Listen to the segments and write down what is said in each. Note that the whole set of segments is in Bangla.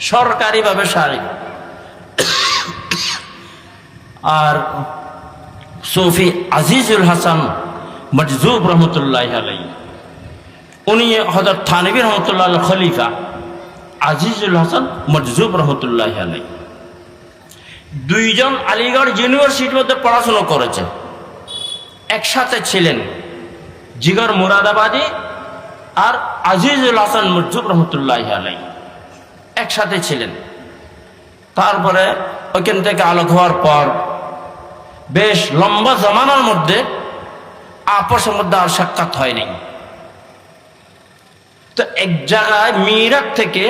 সরকারিভাবে শাড়ি। আর সুফি আজিজুল হাসান মজজুব রহমতুল্লাহ আলাই, উনি হযরত থানভী রহমতুল্লাহ খলিফা আজিজুল হাসান মজজুব রহমতুল্লাহ আলাই দুইজন আলিগড় ইউনিভার্সিটির মধ্যে পড়াশোনা করেছে, একসাথে ছিলেন। জিগর মুরাদাবাদী আর আজিজুল হাসান মজজুব রহমতুল্লাহ আলাই একসাথে ছিলেন। তারপরে ওইখান থেকে আলোক হওয়ার পর বেশ লম্বা জামানার মধ্যে আপসের মধ্যে আর সাক্ষাৎ হয়নি। তো এক জায়গায় মিরাট থেকে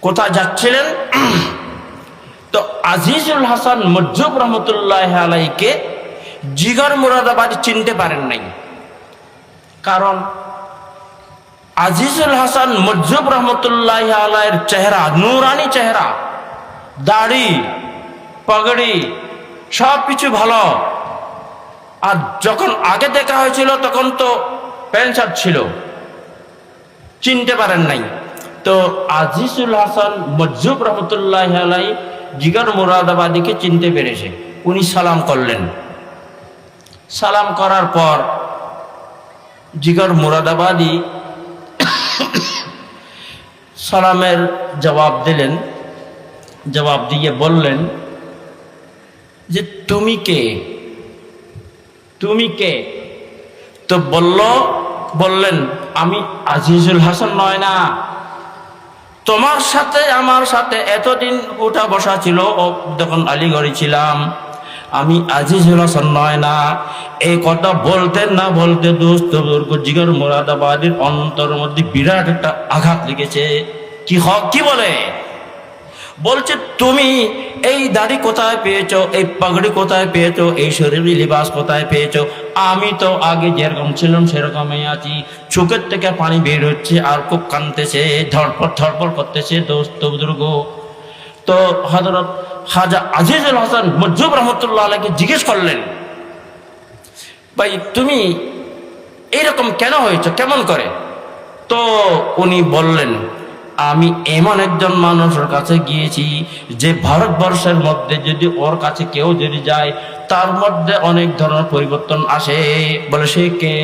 কোথায় যাচ্ছিলেন, তো আজিজুল হাসান মজজুব রহমতুল্লাহ আলাইকে জিগর মুরাদাবাদী চিনতে পারেন নাই। কারণ আজিজুল হাসান মজজুব রহমতুল্লাহ আলাইয়ের চেহারা নূরানি চেহারা, দাড়ি পাগড়ি সব কিছু ভালো। আর যখন আগে দেখা হয়েছিল তখন তো প্যান্ট শার্ট ছিল, চিনতে পারেন নাই। তো আজিজুল হাসান মজজুব রহমতুল্লাহ আলাই জিগর মুরাদাবাদীকে চিনতে পেরেছে। উনি সালাম করলেন। সালাম করার পর জিগর মুরাদাবাদী সালামের জবাব দিলেন। জবাব দিয়ে বললেন যে তুমি কে, তুমি কে? তো বললেন আমি আজিজুল হাসান নয় না, তোমার সাথে আমার সাথে এতদিন উঠা বসা ছিল যখন আলিগড়ে ছিলাম, আমি আজিজুল হাসান নয় না। এই কথা বলতে না বলতে দোস্ত জিগর মুরাদাবাদীর অন্তরের মধ্যে বিরাট একটা আঘাত লেগেছে। কি বলে? বলছে তুমি এই দাড়ি কোথায় পেয়েছো, এই পাগড়ি কোথায় পেয়েছো, এই শরীরী লিবাস কোথায় পেয়েছো? আমি তো আগে যেরকম ছিলাম সেরকমই আছি। চোখের থেকে পানি বের হচ্ছে আর খুব কাঁদতেছে, ধড়পড় করতেছে দোস্ত বুজুর্গ। তো হযরত খাজা আজিজুল হাসান মজজুব রহমতুল্লাহ আলাইকে জিজ্ঞেস করলেন, ভাই তুমি এইরকম কেন হয়েছে, কেমন করে? তো উনি বললেন আমি এমন একজন মানুষের কাছে গিয়েছি যে ভারতবর্ষের মধ্যে যদি ওর কাছে কেউ যদি যায় তার মধ্যে অনেক ধরনের পরিবর্তন আসে। বলে সে কে?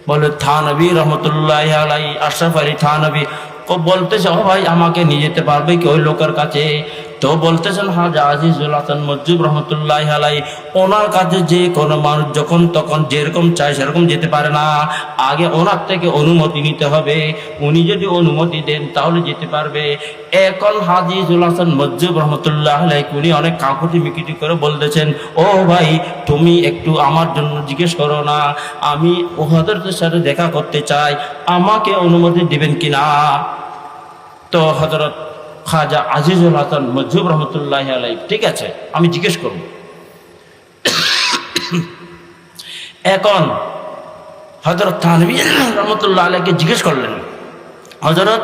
বলে থানভী রহমতুল্লাহ আলাই, আশরাফ আলী থানভী। ও বলতেছে ও ভাই আমাকে নিয়ে যেতে পারবে কি ওই লোকের কাছে? তো বলতেছেন খাজা আজিজুল হাসান মজজুব রহমতুল্লাহ আলাই, ওনার কাছে যে কোনো মানুষ যখন তখন যেরকম চায় সেরকম যেতে পারে না, আগে ওনার থেকে অনুমতি নিতে হবে। উনি যদি অনুমতি দেন তাহলে যেতে পারবে। এখন আজিজুল হাসান মজজুব রহমতুল্লাহ আলাই উনি অনেক কাকুতি মিকিটি করে বলতেছেন ও ভাই তুমি একটু আমার জন্য জিজ্ঞেস করো না, আমি ওদের সাথে দেখা করতে চাই, আমাকে অনুমতি দিবেন কিনা? তো হযরত খাজা আজিজুল হাসান মজজুব রহমতুল্লাহ আলাই ঠিক আছে আমি জিজ্ঞেস করব। এখন হযরত থানভী রহমতুল্লাহ আলাইকে জিজ্ঞেস করলেন, হযরত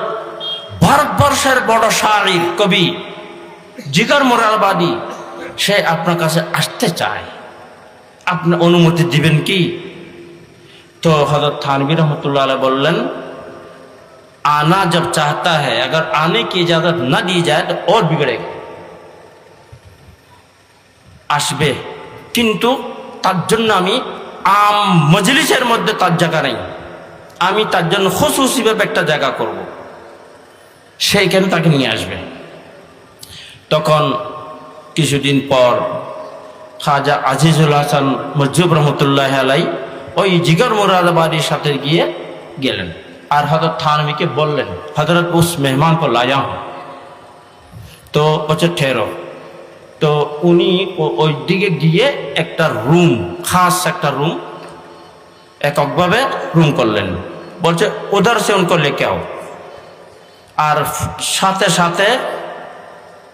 ভারতবর্ষের বড় শায়র কবি জিগর মুরাদাবাদী সে আপনার কাছে আসতে চায়, আপনি অনুমতি দিবেন কি? তো হযরত থানভী রহমতুল্লাহ আলাই বললেন आना जब चाहता है अगर आने की इजाजत न दी जाए तो और बिगड़ेगा। আসবে কিন্তু তার জন্য আমি আম মজলিসের মধ্যে তার জায়গা নেই, আমি তার জন্য খুশুসিভাবে একটা জায়গা করব, সেইখানে তাকে নিয়ে আসবে। তখন কিছুদিন পর খাজা আজিজুল হাসান মজজুব রহমতুল্লাহ আলাই ওই জিগর মুরাদাবাদীর সাথে গিয়ে গেলেন আর হযরত থানভীকে বললেন হযরত উস মেহমান को लाया हूं। তো বলছে ঠেরো। তো উনি ওই দিকে গিয়ে একটা রুম, খাস একটা রুম এককভাবে রুম করলেন। বলছে উধর সে উनको लेके आओ। আর সাথে সাথে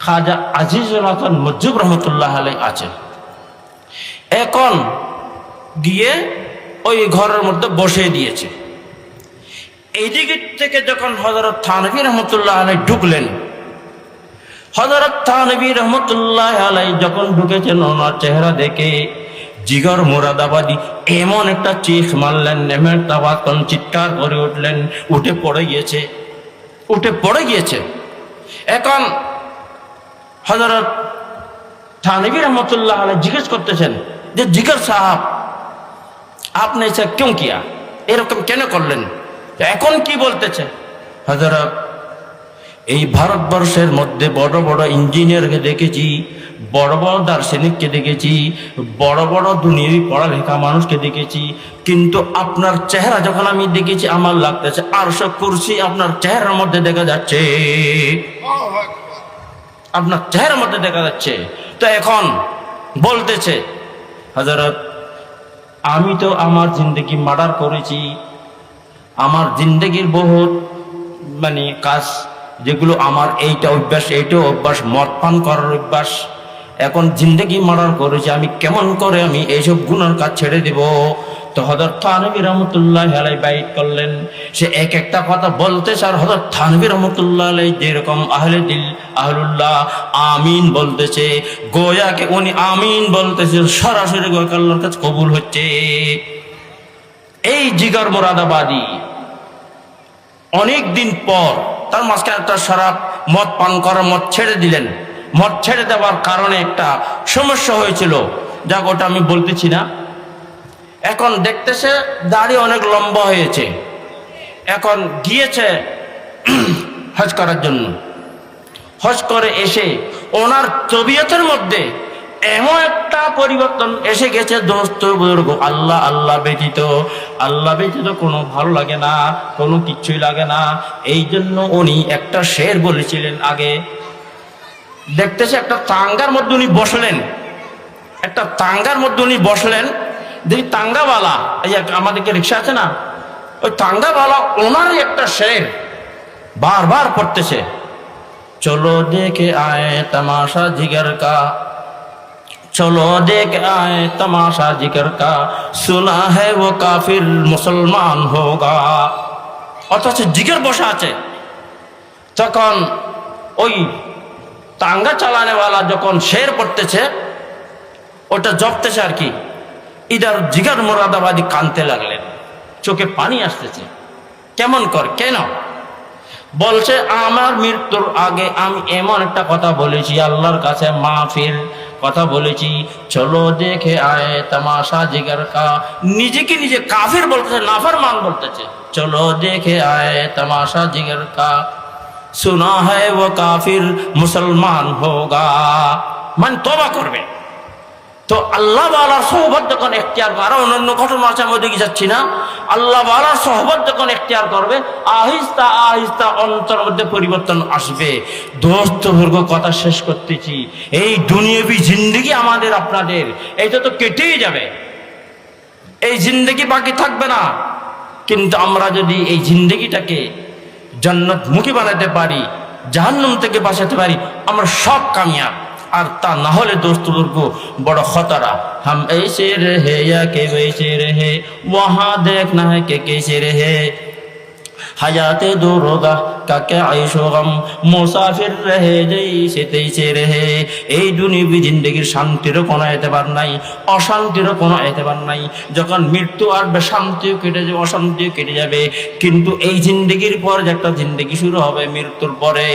খাজা আজিজুল হাসান মজজুব রহমতুল্লাহ আলাই আছেন। এখন গিয়ে ওই ঘরের মধ্যে বসে দিয়েছে। এই দিক থেকে যখন হযরত থানভী রহমতুল্লাহ আলাই ঢুকলেন, হযরত থানভী রহমতুল্লাহ আলাই যখন ঢুকেছেন ওনার চেহারা দেখে জিগর মুরাদাবাদী এমন একটা চিৎ মারলেন, এমন একটা চিৎকার করে উঠলেন, উঠে পড়ে গিয়েছে। এখন হযরত থানভী রহমতুল্লাহ আলাইহি জিজ্ঞেস করতেছেন যে জিগর সাহেব আপনি এসে क्यों किया, এরকম কেন করলেন? এখন কি বলতেছে? হযরত এই ভারতবর্ষের মধ্যে বড় বড় ইঞ্জিনিয়ারকে দেখেছি, বড় বড় দার্শনিককে দেখেছি, বড় বড় দুনিয়াবি পড়ালেখা মানুষকে দেখেছি, কিন্তু আপনার চেহারা যখন আমি দেখেছি আমার লাগতেছে আরশ কুরসি আপনার চেহারার মধ্যে দেখা যাচ্ছে, আপনার চেহারার মধ্যে দেখা যাচ্ছে। তো এখন বলতেছে হযরত আমি তো আমার জিন্দগি মার্ডার করেছি, আমার জিন্দগির বহুত কাজ যেগুলো আমার এইটা অভ্যাস মদ পান করার অভ্যাস, এখন জিন্দগি মার্ডার করেছি, আমি কেমন করে আমি এইসব গুনার কাজ ছেড়ে দেব? তো হযরত থানভী রহমতুল্লাহ আলাইহি বাইত করলেন। সে এক একটা কথা বলতেছে আর হযরত থানভী রহমতুল্লাহ আলাইহি যেরকম আহলে দিল আহলুল্লাহ আমিন বলতেছে, গোয়াকে উনি আমিন বলতেছে, সরাসরি গোয়া আল্লাহর কাছে কবুল হচ্ছে। এই জিগর মুরাদাবাদী অনেক দিন পর তার মাঝখানে একটা শরাব মদ পান করার মদ ছেড়ে দিলেন। মদ ছেড়ে দেওয়ার কারণে একটা সমস্যা হয়েছিল, যাক ওটা আমি বলতেছি না। এখন দেখতেছে দাড়ি অনেক লম্বা হয়েছে, এখন গিয়েছে হজ করার জন্য। হজ করে এসে ওনার তবিয়তের মধ্যে এমন একটা পরিবর্তন এসে গেছে, দোস্ত বুজুর্গ, আল্লাহ আল্লাহ ব্যতীত কোনো ভালো লাগে না, কোনো কিচ্ছুই লাগে না। এই জন্য উনি একটা শের বলেছিলেন আগে। দেখতেছে একটা তাঙ্গার মধ্যে উনি বসলেন, দেখি তাঙ্গাওয়ালা, এই আমাদেরকে রিক্সা আছে না, ওই তাঙ্গাওয়ালা ওনারই একটা শের বারবার পড়তেছে, চলো দেখে আয়ে তামাশা জিগর কা, चलो देख आए तमाशा जिगर का, सुना है वो काफिर मुसलमान होगा। অথচ জিগর বসা আছে। তখন ওই তাঙ্গা চালানেওয়ালা যখন শের পড়তেছে ওটা জপতেছে আর কি, ইদার জিগর মুরাদাবাদী কানতে লাগলেন, চোখে পানি আসতেছে। কেমন কেন? বলছে আমার মৃত্যুর আগে আমি এমন একটা কথা বলেছি, আল্লাহর কাছে মাহফিল কথা বলেছি, চলো দেখে আয়ে তামাশা জিগর কা। নিজেকে নিজে কাফির বলতেছে, নাফরমান বলতেছে, চলো দেখে আয়ে তামাশা জিগর কা, सुना है वो काफिर मुसलमान होगा, মান তওবা করবে। তো আল্লাহ ওয়ালার সোহবত যখন এখতিয়ার করে, অন্যান্য ঘটনা আছে আমি ওদিকে যাচ্ছি না, আল্লাহ ওয়ালার সোহবত যখন এখতিয়ার করবে আহিস্তা আহিস্তা অন্তর মধ্যে পরিবর্তন আসবে। দোস্ত বর্গ, কথা শেষ করতেছি, এই দুনিয়াবি জিন্দেগি আমাদের আপনাদের এইটা তো কেটেই যাবে, এই জিন্দেগি বাকি থাকবে না। কিন্তু আমরা যদি এই জিন্দেগিটাকে জান্নাতমুখী বানাতে পারি, জাহান্নাম থেকে বাঁচাতে পারি, আমরা সব কামিয়াব। আর তা না হলে দোস্তবর্গ বড় খতরা। হাম ऐसे रहे या के वैसे रहे, वहाँ देखना है कि कैसे रहे, হায়াতে দো রোগা কাকে আইসো গম, মুসাফির রহে জৈসে তৈসে রহে। এই দুনিয়াবি জিন্দেগির শান্তিরও কোনো এতেবার নাই, অশান্তিরও কোনো এতেবার নাই। যখন মৃত্যু আসবে শান্তিও কেটে যাবে, অশান্তিও কেটে যাবে। কিন্তু এই জিন্দেগির পর যে একটা জিন্দেগি শুরু হবে মৃত্যুর পরে,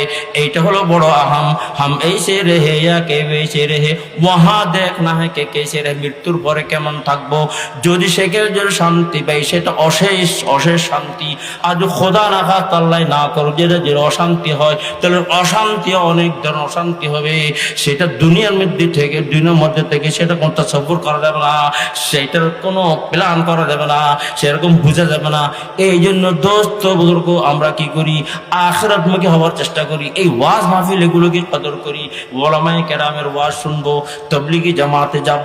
এইটা হলো বড় আহাম। হাম এইসে রেহে ইয়া কে বেসে রেহে, ওয়াহা দেখনা হয় কে কেসে রেহে। মৃত্যুর পরে কেমন থাকবো, যদি সেখানে যদি শান্তি পাই সেটা অশেষ অশেষ শান্তি। আজ খোদা না খাত আল্লাহ না করো যেটা যে অশান্তি হয়, তাহলে অশান্তি অনেক ধরনের অশান্তি হবে। সেটা দুনিয়ার মধ্যে থেকে সেটা কোনো তাসাব্বুর করা যাবে না, সেটার কোনো প্ল্যান করা যাবে না, সেরকম বোঝা যাবে না। এই জন্য দোস্ত বুজুর্গ আমরা কি করি, আখিরাতমুখী হওয়ার চেষ্টা করি। এই ওয়াজ মাহফিল এগুলোকে কদর করি, ওলামায়ে কেরামের ওয়াজ শুনবো, তাবলীগি জামাতে যাব,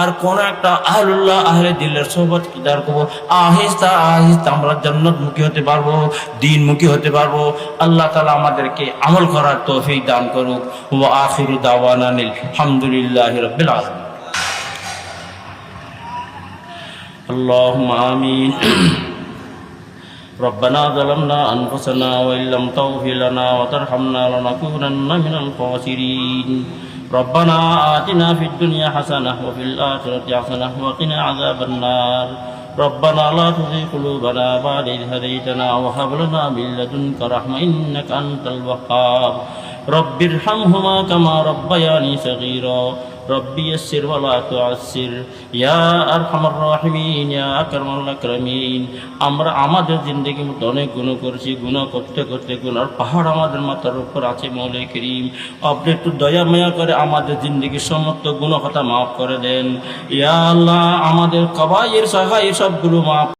আর কোন একটা আহলুল্লাহ আহলে দিলের সোহবত কিদার করবো। আহিস্তা আহিস্তা আমরা জান্নাতমুখী হতে পারবো, দ্বীনমুখী হতে পারবো। আল্লাহ তাআলা আমাদেরকে আমল করার তৌফিক দান করুক। ওয়া আখিরু দাওয়ানা আলহামদুলিল্লাহি রাব্বিল আলামিন। আল্লাহুম্মা আমিন। ربنا ظلمنا أنفسنا وإن لم تغفر لنا وترحمنا لنكونن من الخاسرين. ربنا آتنا في الدنيا حسنة وفي الآخرة حسنة وقنا عذاب النار. ربنا لا تزغ قلوبنا بعد إذ هديتنا وهب لنا من لدنك رحمة إنك أنت الوهاب. রব্বির হামহুমা কামা রব্বায়ানি সগীরা রব্বি ইয়াসসির ওয়া লা তুআসসির ইয়া আরহামার রাহিমিন ইয়া আকরামাল আকরামিন। আমরা আমাদের জিন্দেগির মধ্যে অনেক গুনাহ করেছি, গুনাহ করতে করতে গুনার পাহাড় আমাদের মাথার উপর আছে। মৌলা করিম, আপনি একটু দয়া মায়া করে আমাদের জিন্দেগির সমস্ত গুনাহ খাতা মাফ করে দেন। ইয়া আল্লাহ, আমাদের কবায়ের সাগায়ের সবগুলো মাফ